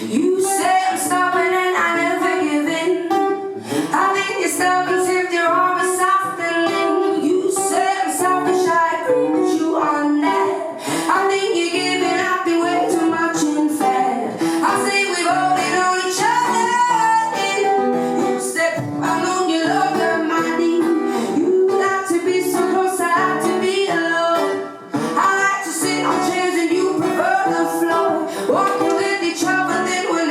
You say I'm stubborn and I never give in. I think you're stuck as if you're always softening. You say I'm selfish, I agree with you on that. I think you're giving up the way too much in fact. I say we've all been on each other. You said I know you love her, my dear. You like to be so close, I like to be alone. I like to sit on chairs and you prefer the floor. Walking with each other, then we're